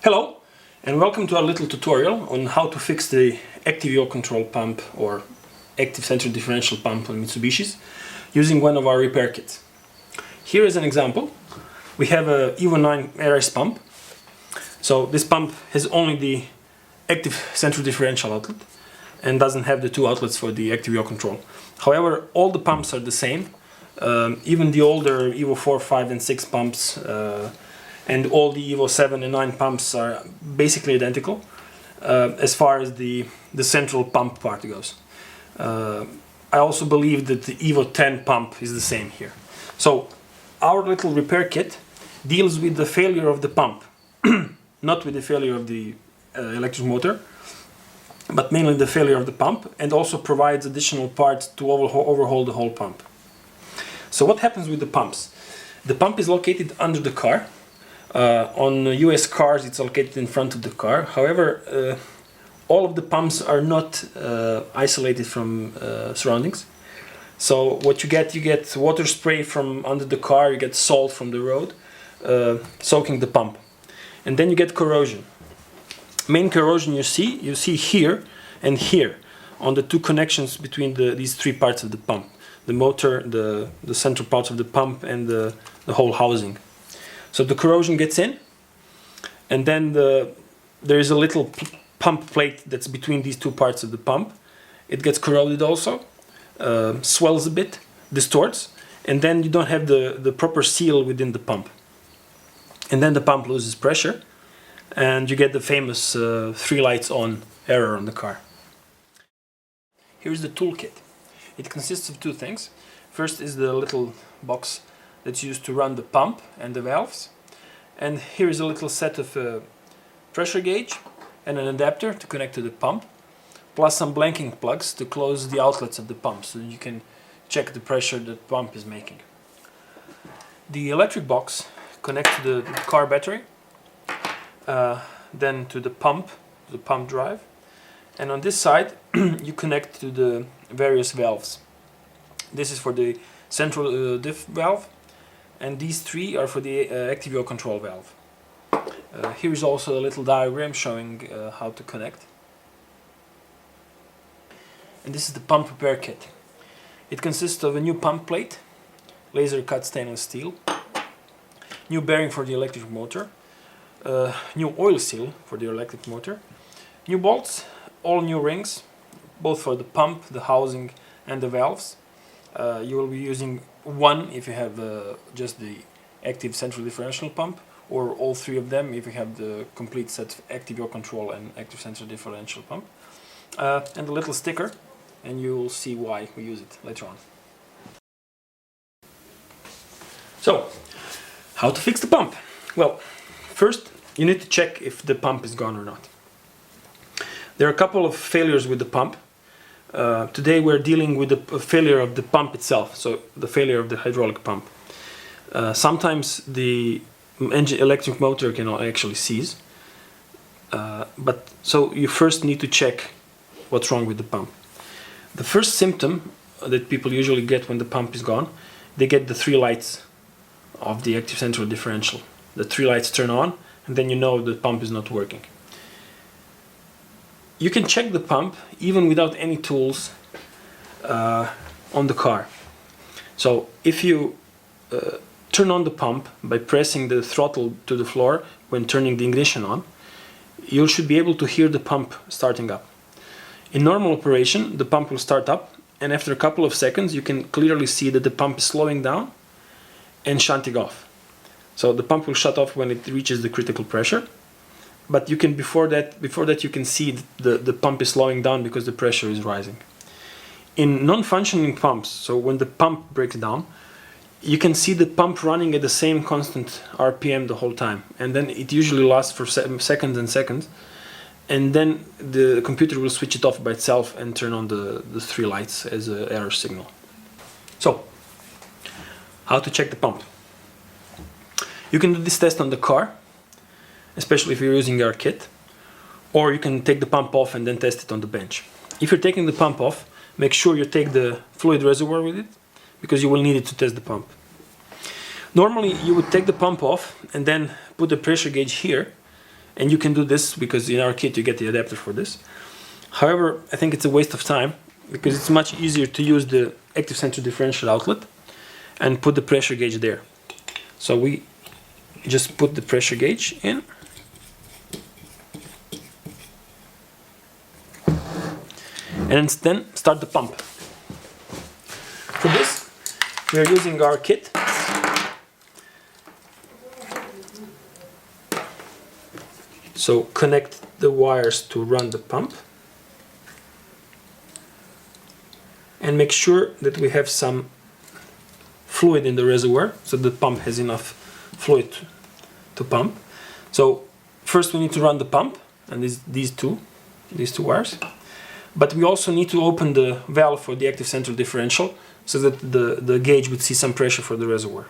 Hello and welcome to our little tutorial on how to fix the active yaw control pump or active central differential pump on Mitsubishis using one of our repair kits. Here is an example. We have a Evo 9 RS pump. So this pump has only the active central differential outlet and doesn't have the two outlets for the active yaw control. However, all the pumps are the same. Even the older Evo 4, 5 and 6 pumps and all the Evo 7 and 9 pumps are basically identical as far as the central pump part goes. I also believe that the Evo 10 pump is the same here. So our little repair kit deals with the failure of the pump, not with the failure of the electric motor, but mainly the failure of the pump, and also provides additional parts to overhaul the whole pump. So what happens with the pumps? The pump is located under the car. On US cars it's located in front of the car. However, all of the pumps are not isolated from surroundings. So what you get water spray from under the car, you get salt from the road soaking the pump. And then you get corrosion. Main corrosion you see here and here on the two connections between these three parts of the pump. The motor, the central parts of the pump and the whole housing. So the corrosion gets in, and then there is a little pump plate that's between these two parts of the pump. It gets corroded also, swells a bit, distorts, and then you don't have the proper seal within the pump. And then the pump loses pressure, and you get the famous 3 lights on error on the car. Here's the toolkit. It consists of two things. First is the little box that's used to run the pump and the valves, and here is a little set of pressure gauge and an adapter to connect to the pump, plus some blanking plugs to close the outlets of the pump so that you can check the pressure that the pump is making. The electric box connects to the car battery, then to the pump drive, and on this side you connect to the various valves. This is for the central diff valve, and these three are for the active yaw control valve. Here is also a little diagram showing how to connect. And this is the pump repair kit. It consists of a new pump plate, laser cut stainless steel, new bearing for the electric motor, new oil seal for the electric motor, new bolts, all new rings, both for the pump, the housing and the valves. You will be using one if you have just the active central differential pump, or all three of them if you have the complete set of active yaw control and active central differential pump. And a little sticker, and you will see why we use it later on. So, how to fix the pump? Well, first you need to check if the pump is gone or not. There are a couple of failures with the pump. Today we're dealing with the failure of the pump itself, so the failure of the hydraulic pump. Sometimes the electric motor can actually seize, so you first need to check what's wrong with the pump. The first symptom that people usually get when the pump is gone, they get the 3 lights of the active central differential. The 3 lights turn on, and then you know the pump is not working. You can check the pump even without any tools on the car. So if you turn on the pump by pressing the throttle to the floor when turning the ignition on, you should be able to hear the pump starting up. In normal operation, the pump will start up, and after a couple of seconds you can clearly see that the pump is slowing down and shunting off. So the pump will shut off when it reaches the critical pressure. But you can before that you can see the pump is slowing down because the pressure is rising. In non-functioning pumps, so when the pump breaks down, you can see the pump running at the same constant RPM the whole time, and then it usually lasts for seconds and seconds, and then the computer will switch it off by itself and turn on the 3 lights as an error signal. So, how to check the pump? You can do this test on the car, especially if you're using our kit, or you can take the pump off and then test it on the bench. If you're taking the pump off, make sure you take the fluid reservoir with it, because you will need it to test the pump. Normally you would take the pump off and then put the pressure gauge here And you can do this because in our kit you get the adapter for this. However, I think it's a waste of time because it's much easier to use the active center differential outlet and put the pressure gauge there. So we just put the pressure gauge in. And then start the pump. For this, we are using our kit. So connect the wires to run the pump. And make sure that we have some fluid in the reservoir, so the pump has enough fluid to pump. So first we need to run the pump, and these two wires. But we also need to open the valve for the active central differential so that the gauge would see some pressure for the reservoir.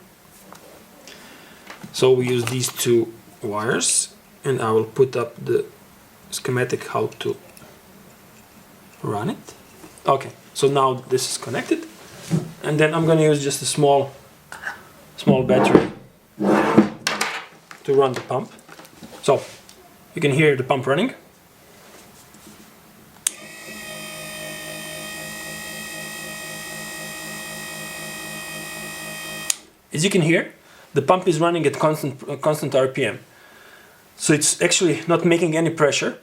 So we use these two wires, and I will put up the schematic how to run it. Okay, so now this is connected, and then I'm going to use just a small battery to run the pump. So you can hear the pump running. As you can hear, the pump is running at constant RPM. So it's actually not making any pressure,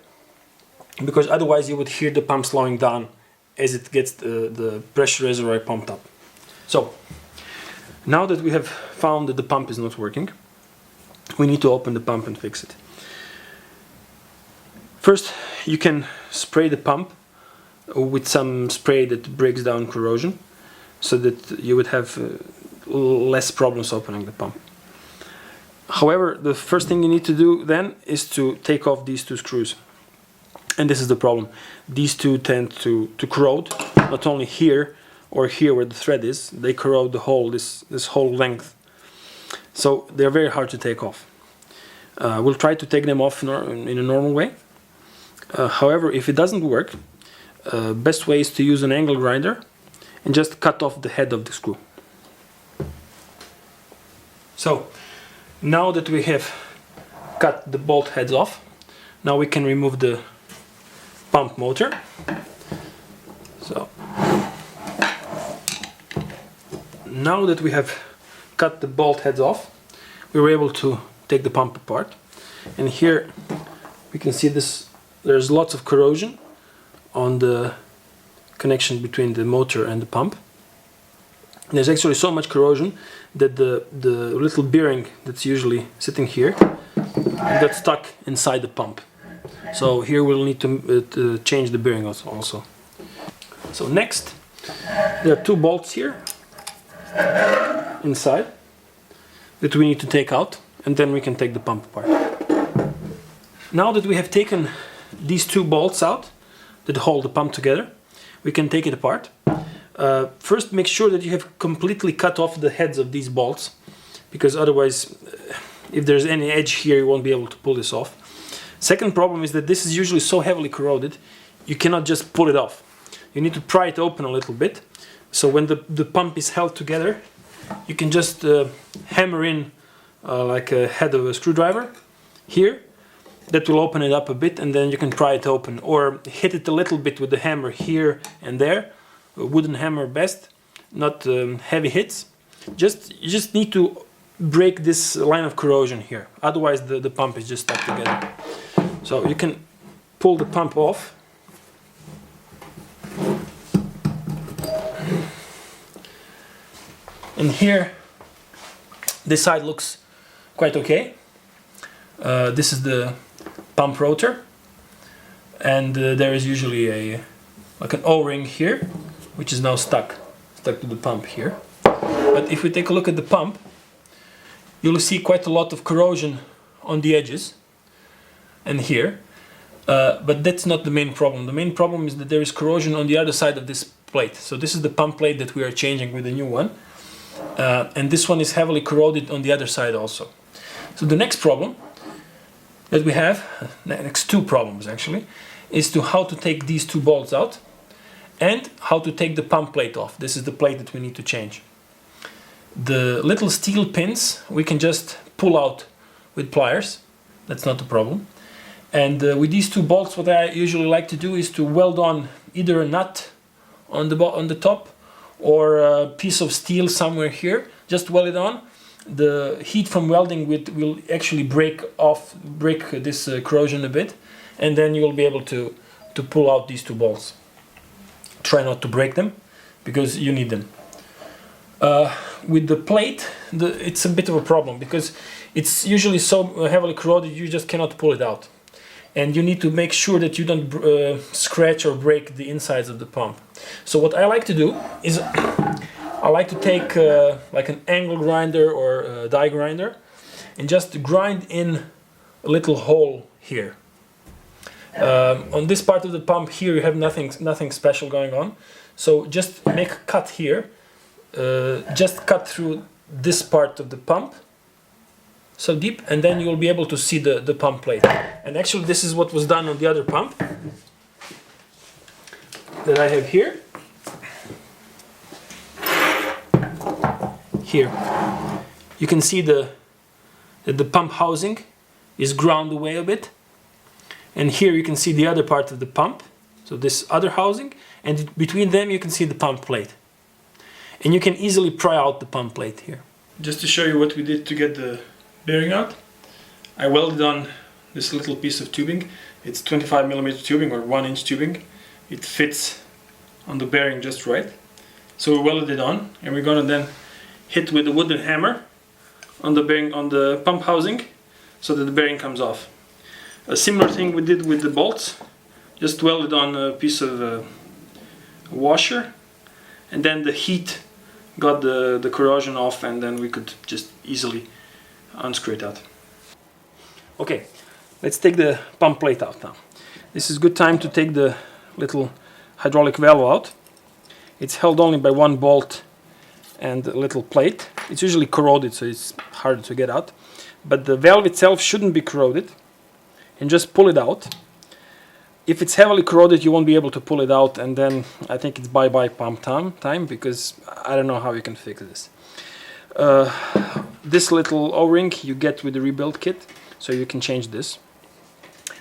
because otherwise you would hear the pump slowing down as it gets the pressure reservoir pumped up. So now that we have found that the pump is not working, we need to open the pump and fix it. First, you can spray the pump with some spray that breaks down corrosion, so that you would have less problems opening the pump. However, the first thing you need to do then is to take off these two screws. And this is the problem. These two tend to corrode, not only here or here where the thread is, they corrode the whole, this whole length. So they're very hard to take off. We'll try to take them off in a normal way. However, if it doesn't work, best way is to use an angle grinder and just cut off the head of the screw. So now that we have cut the bolt heads off, now we can remove the pump motor. So now that we have cut the bolt heads off, we were able to take the pump apart. And here we can see this, there's lots of corrosion on the connection between the motor and the pump. There's actually so much corrosion that the little bearing that's usually sitting here got stuck inside the pump. So here we'll need to change the bearing also. So next, there are two bolts here inside that we need to take out, and then we can take the pump apart. Now that we have taken these two bolts out that hold the pump together, we can take it apart. First, make sure that you have completely cut off the heads of these bolts, because otherwise, if there's any edge here, you won't be able to pull this off. Second problem is that this is usually so heavily corroded, you cannot just pull it off. You need to pry it open a little bit. So when the pump is held together, you can just hammer in like a head of a screwdriver here. That will open it up a bit, and then you can pry it open, or hit it a little bit with the hammer here and there. A wooden hammer best, not heavy hits. You just need to break this line of corrosion here, otherwise the pump is just stuck together. So you can pull the pump off. And here, this side looks quite okay. This is the pump rotor, and there is usually like an O-ring here, which is now stuck to the pump here. But if we take a look at the pump, you'll see quite a lot of corrosion on the edges and here. But that's not the main problem. The main problem is that there is corrosion on the other side of this plate. So this is the pump plate that we are changing with the new one. And this one is heavily corroded on the other side also. So the next problem that we have, next two problems actually, is to how to take these two bolts out and how to take the pump plate off. This is the plate that we need to change. The little steel pins we can just pull out with pliers. That's not a problem. And with these two bolts, what I usually like to do is to weld on either a nut on the top or a piece of steel somewhere here. Just weld it on. The heat from welding will actually break this corrosion a bit, and then you'll be able to pull out these two bolts. Try not to break them, because you need them. With the plate, it's a bit of a problem, because it's usually so heavily corroded you just cannot pull it out. And you need to make sure that you don't scratch or break the insides of the pump. So what I like to do is I like to take like an angle grinder or a die grinder and just grind in a little hole here. On this part of the pump here you have nothing special going on. So just make a cut here. Just cut through this part of the pump so deep, and then you'll be able to see the pump plate. And actually this is what was done on the other pump that I have here. Here you can see that the pump housing is ground away a bit, and here you can see the other part of the pump, so this other housing, and between them you can see the pump plate. And you can easily pry out the pump plate here. Just to show you what we did to get the bearing out, I welded on this little piece of tubing. It's 25mm tubing or 1-inch tubing. It fits on the bearing just right. So we welded it on, and we're gonna then hit with a wooden hammer on the bearing, on the pump housing, so that the bearing comes off. A similar thing we did with the bolts. Just welded on a piece of washer, and then the heat got the corrosion off, and then we could just easily unscrew it out. Okay, let's take the pump plate out now. This is a good time to take the little hydraulic valve out. It's held only by one bolt and a little plate. It's usually corroded, so it's harder to get out. But the valve itself shouldn't be corroded, and just pull it out. If it's heavily corroded, you won't be able to pull it out, and then I think it's bye-bye pump time, because I don't know how you can fix this. This little O-ring you get with the rebuild kit, so you can change this.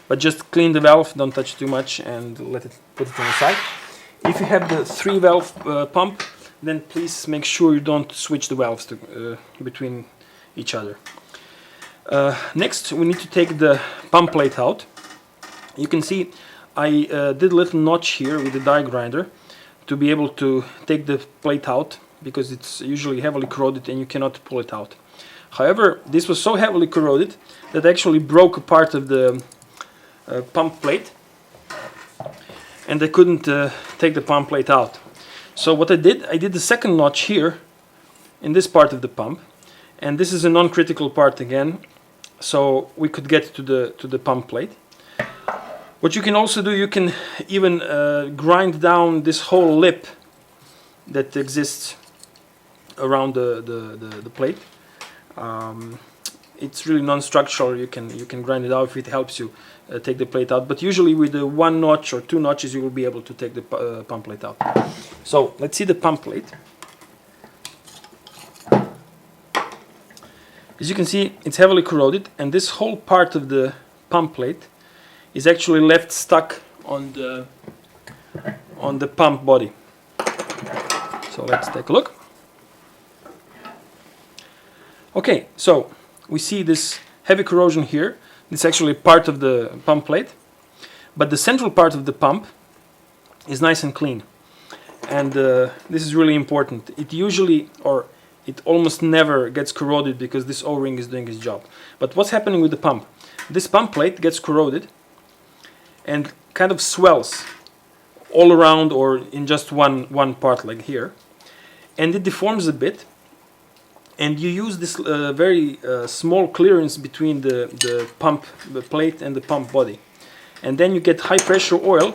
But just clean the valve, don't touch too much, and put it on the side. If you have the 3-valve pump, then please make sure you don't switch the valves between each other. Next, we need to take the pump plate out. You can see I did a little notch here with the die grinder to be able to take the plate out, because it's usually heavily corroded and you cannot pull it out. However, this was so heavily corroded that I actually broke a part of the pump plate, and I couldn't take the pump plate out. So what I did the second notch here in this part of the pump, and this is a non-critical part again, so we could get to the pump plate. What you can also do, you can even grind down this whole lip that exists around the plate. It's really non-structural. You can grind it out if it helps you take the plate out. But usually with the 1 notch or 2 notches, you will be able to take the pump plate out. So let's see the pump plate. As you can see, it's heavily corroded, and this whole part of the pump plate is actually left stuck on the pump body. So let's take a look. Okay, so we see this heavy corrosion here. It's actually part of the pump plate, but the central part of the pump is nice and clean, and this is really important. It usually, or it almost never gets corroded, because this O-ring is doing its job. But what's happening with the pump? This pump plate gets corroded and kind of swells all around, or in just one part like here, and it deforms a bit, and you use this very small clearance between the pump plate and the pump body, and then you get high pressure oil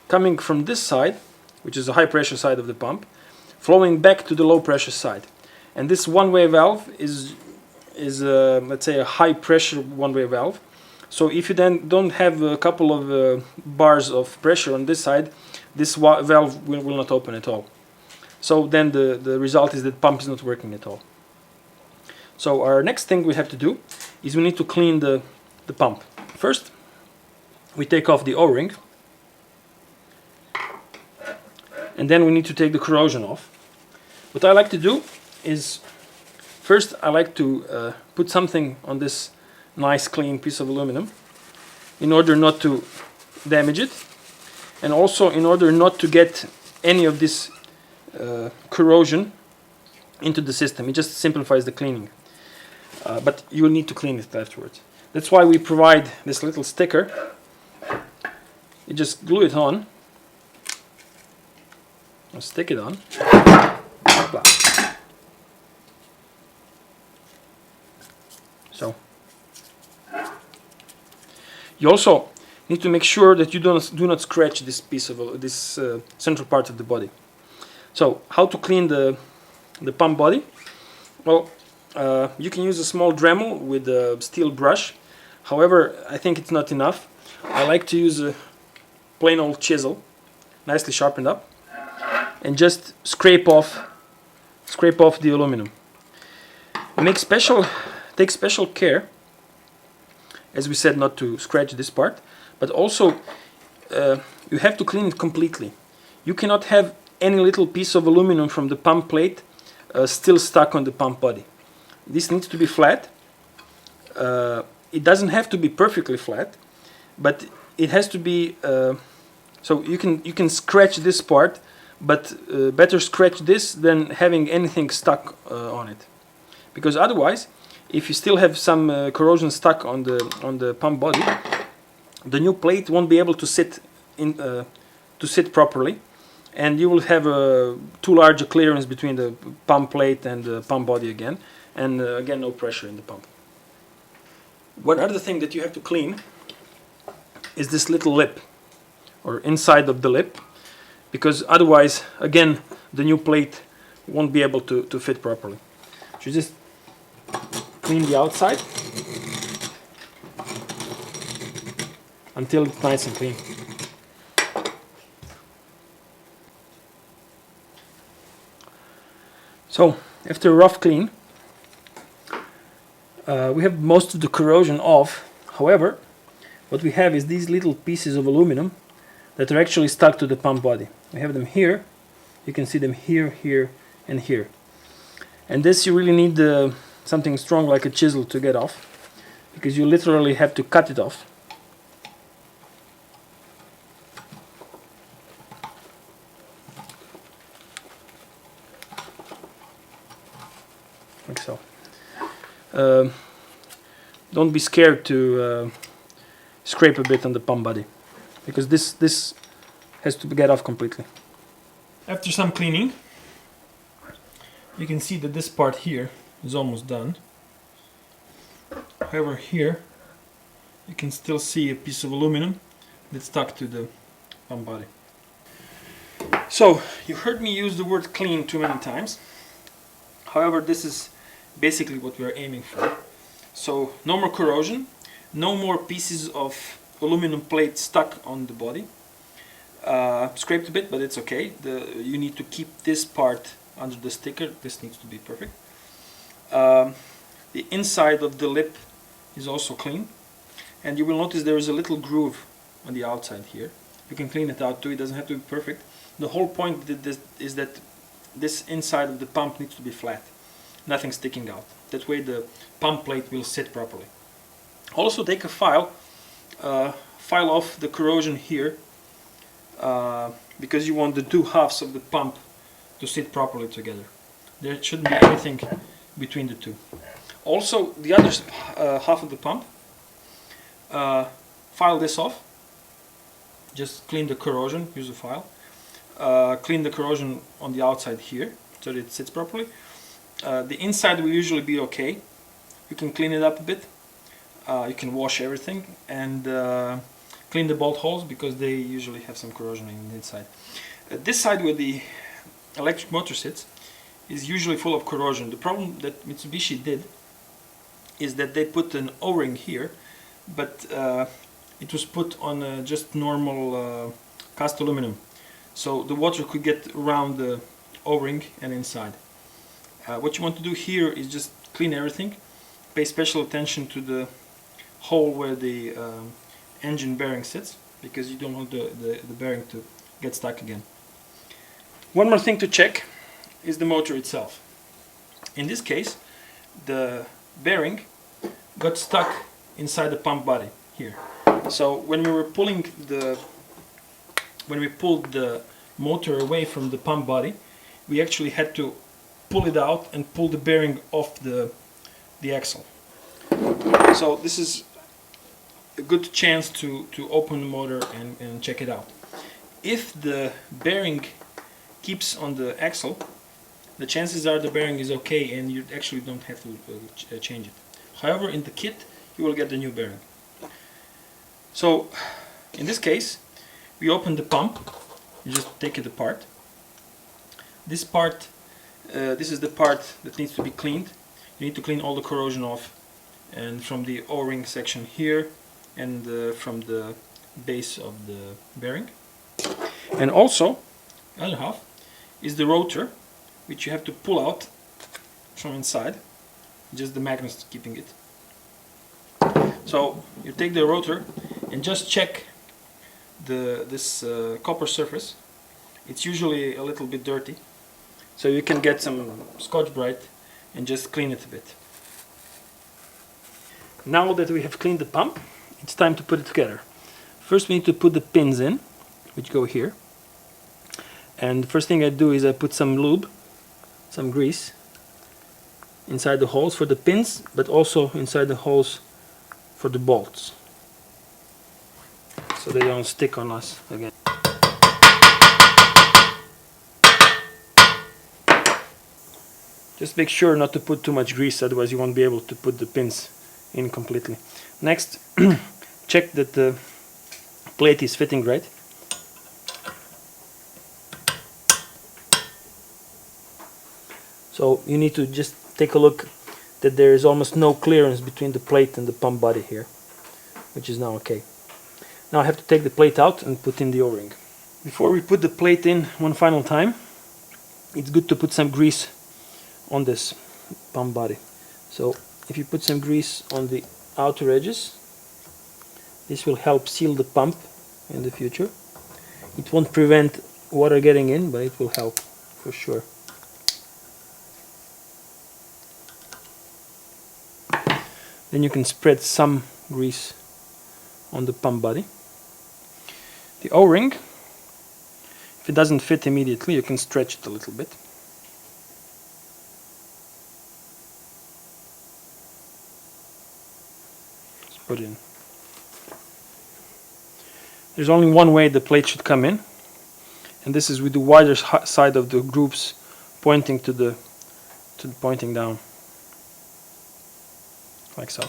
coming from this side, which is the high pressure side of the pump, flowing back to the low pressure side. And this one-way valve is let's say a high pressure one-way valve. So if you then don't have a couple of bars of pressure on this side, this valve will not open at all. So then the result is that the pump is not working at all. So our next thing we have to do is we need to clean the pump. First, we take off the O-ring, and then we need to take the corrosion off. What I like to do is, first I like to put something on this nice clean piece of aluminum in order not to damage it, and also in order not to get any of this corrosion into the system. It just simplifies the cleaning, but you will need to clean it afterwards. That's why we provide this little sticker. You just glue it on, or stick it on. So you also need to make sure that you do not scratch this piece of this central part of the body. So how to clean the pump body? Well, you can use a small dremel with a steel brush. However, I think it's not enough. I like to use a plain old chisel, nicely sharpened up, and just scrape off the aluminum. Take special care, as we said, not to scratch this part, but also you have to clean it completely. You cannot have any little piece of aluminum from the pump plate still stuck on the pump body. This needs to be flat. It doesn't have to be perfectly flat, but it has to be so you can scratch this part, but better scratch this than having anything stuck on it, because otherwise, if you still have some corrosion stuck on the pump body, the new plate won't be able to sit properly, and you will have too large a clearance between the pump plate and the pump body again, and again no pressure in the pump. One other thing that you have to clean is this little lip, or inside of the lip, because otherwise, again, the new plate won't be able to fit properly. So you just clean the outside until it's nice and clean. So after a rough clean, we have most of the corrosion off. However, what we have is these little pieces of aluminum that are actually stuck to the pump body. We have them here. You can see them here, here, and here. And this you really need something strong like a chisel to get off, because you literally have to cut it off. Like so. Don't be scared to scrape a bit on the pump body, because this has to get off completely. After some cleaning, you can see that this part here is almost done. However, here you can still see a piece of aluminum that's stuck to the pump body. So you heard me use the word clean too many times. However, this is basically what we are aiming for. So no more corrosion, no more pieces of aluminum plate stuck on the body. Scraped a bit, but it's okay. You need to keep this part under the sticker. This needs to be perfect. The inside of the lip is also clean, and you will notice there is a little groove on the outside here. You can clean it out too. It doesn't have to be perfect. The whole point is that this inside of the pump needs to be flat, nothing sticking out. That way the pump plate will sit properly. Also take a file off the corrosion here, because you want the two halves of the pump to sit properly together. There shouldn't be anything between the two. Also, the other half of the pump, file this off. Just clean the corrosion, use a file. Clean the corrosion on the outside here so that it sits properly. The inside will usually be okay. You can clean it up a bit. You can wash everything and clean the bolt holes, because they usually have some corrosion in the inside. This side where the electric motor sits is usually full of corrosion. The problem that Mitsubishi did is that they put an O-ring here, but it was put on just normal cast aluminum, so the water could get around the O-ring and inside. What you want to do here is just clean everything, pay special attention to the hole where the engine bearing sits, because you don't want the bearing to get stuck again. One more thing to check is the motor itself. In this case, the bearing got stuck inside the pump body here. So when we pulled the motor away from the pump body, we actually had to pull it out and pull the bearing off the axle. So this is a good chance to open the motor and check it out. If the bearing keeps on the axle, the chances are the bearing is okay and you actually don't have to change it. However, in the kit you will get the new bearing. So in this case, we open the pump. You just take it apart. This part, this is the part that needs to be cleaned. You need to clean all the corrosion off, and from the O-ring section here, and from the base of the bearing. And also, the other half is the rotor, which you have to pull out from inside. Just the magnets keeping it. So you take the rotor and just check this copper surface. It's usually a little bit dirty, so you can get some Scotch-Brite and just clean it a bit. Now that we have cleaned the pump, it's time to put it together. First we need to put the pins in, which go here. And the first thing I do is I put some lube, some grease, inside the holes for the pins, but also inside the holes for the bolts, so they don't stick on us again. Just make sure not to put too much grease, otherwise you won't be able to put the pins in completely. Next, check that the plate is fitting right. So you need to just take a look that there is almost no clearance between the plate and the pump body here, which is now okay. Now I have to take the plate out and put in the O-ring. Before we put the plate in one final time, it's good to put some grease on this pump body. So if you put some grease on the outer edges, this will help seal the pump in the future. It won't prevent water getting in, but it will help for sure. Then you can spread some grease on the pump body. The O-ring, if it doesn't fit immediately, you can stretch it a little bit. Just put it in. There's only one way the plate should come in, and this is with the wider side of the grooves pointing pointing down, like so.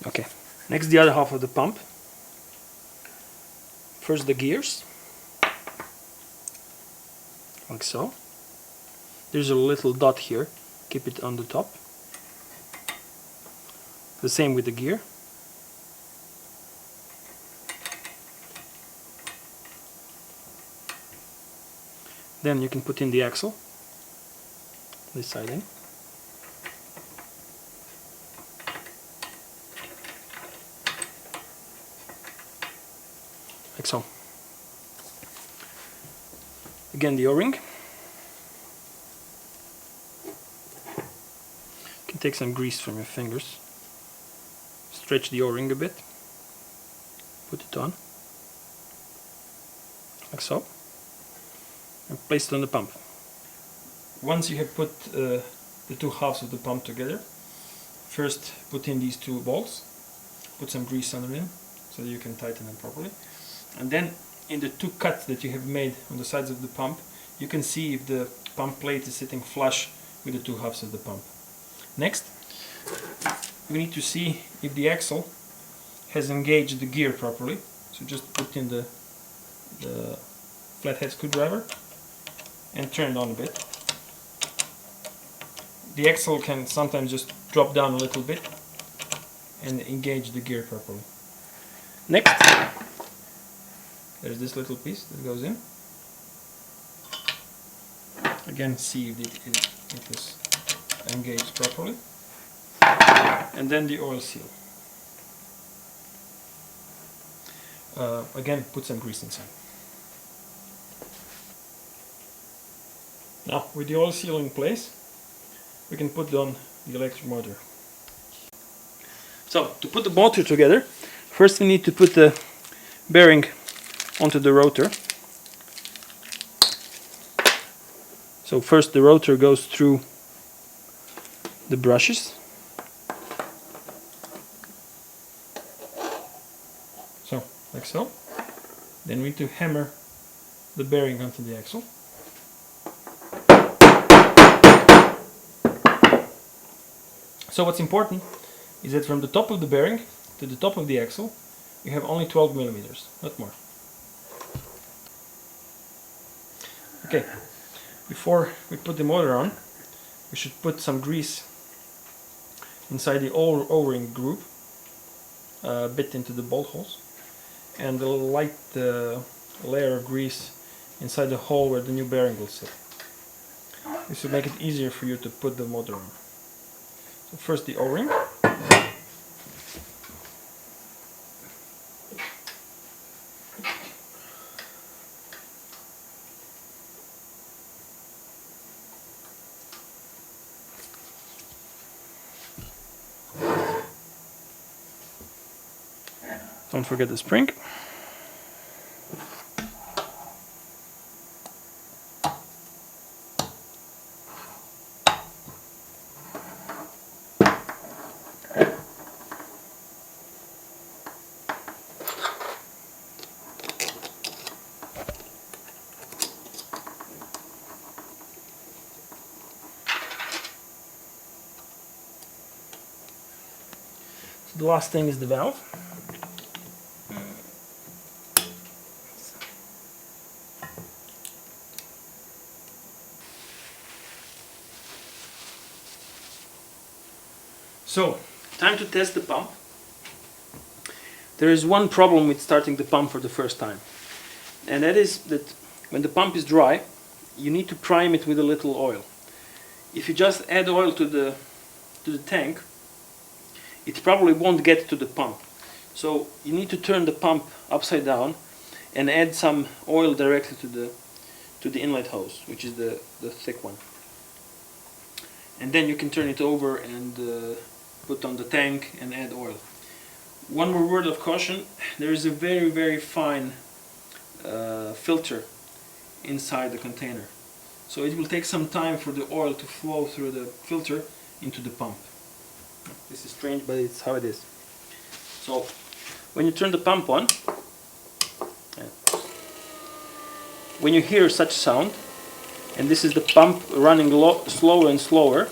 Okay, next the other half of the pump. First the gears, like so. There's a little dot here, keep it on the top. The same with the gear. Then you can put in the axle, this side in. Like so. Again the O-ring. You can take some grease from your fingers. Stretch the O-ring a bit. Put it on. Like so. And place it on the pump. Once you have put the two halves of the pump together, first put in these two bolts, put some grease under them so that you can tighten them properly, and then in the two cuts that you have made on the sides of the pump, you can see if the pump plate is sitting flush with the two halves of the pump. Next, we need to see if the axle has engaged the gear properly, so just put in the flathead screwdriver and turn it on a bit. The axle can sometimes just drop down a little bit and engage the gear properly. Next, there's this little piece that goes in. Again, see if it is engaged properly. and then the oil seal. Again, put some grease inside. Now, with the oil seal in place, we can put on the electric motor. So, to put the motor together, first we need to put the bearing onto the rotor. So first the rotor goes through the brushes. So, like so. Then we need to hammer the bearing onto the axle. So what's important is that from the top of the bearing to the top of the axle you have only 12 millimeters, not more. Okay, before we put the motor on, we should put some grease inside the O-ring groove, a bit into the bolt holes, and a light layer of grease inside the hole where the new bearing will sit. This will make it easier for you to put the motor on. So first the O-ring. Don't forget the spring. So the last thing is the valve. So, time to test the pump. There is one problem with starting the pump for the first time, and that is that when the pump is dry, you need to prime it with a little oil. If you just add oil to the tank, it probably won't get to the pump. So you need to turn the pump upside down and add some oil directly to the inlet hose, which is the thick one. And then you can turn it over and put on the tank and add oil. One more word of caution: there is a very fine filter inside the container, so it will take some time for the oil to flow through the filter into the pump. This is strange, but it's how it is. So when you turn the pump on, when you hear such sound, and this is the pump running slower and slower,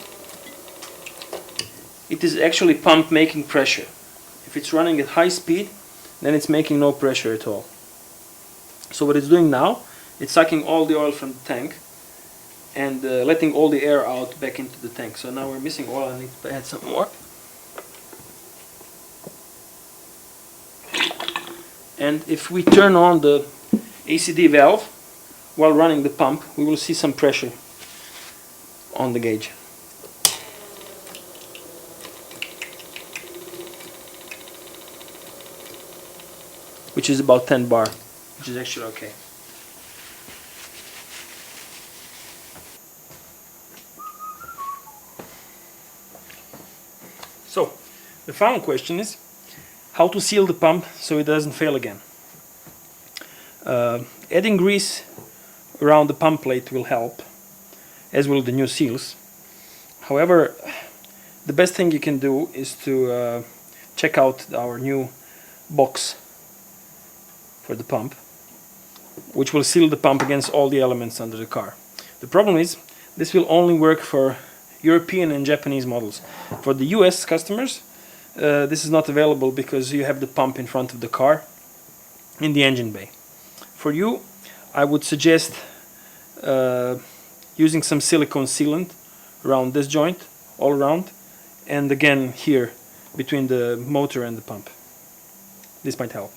it is actually pump making pressure. If it's running at high speed, then it's making no pressure at all. So what it's doing now, it's sucking all the oil from the tank and letting all the air out back into the tank. So now we're missing oil. I need to add some more. And if we turn on the ACD valve while running the pump, we will see some pressure on the gauge. Which is about 10 bar, which is actually okay. So, the final question is how to seal the pump so it doesn't fail again. Adding grease around the pump plate will help, as will the new seals. However, the best thing you can do is to check out our new box for the pump, which will seal the pump against all the elements under the car. The problem is, this will only work for European and Japanese models. For the US customers, this is not available because you have the pump in front of the car in the engine bay. For you, I would suggest using some silicone sealant around this joint, all around, and again here between the motor and the pump. This might help.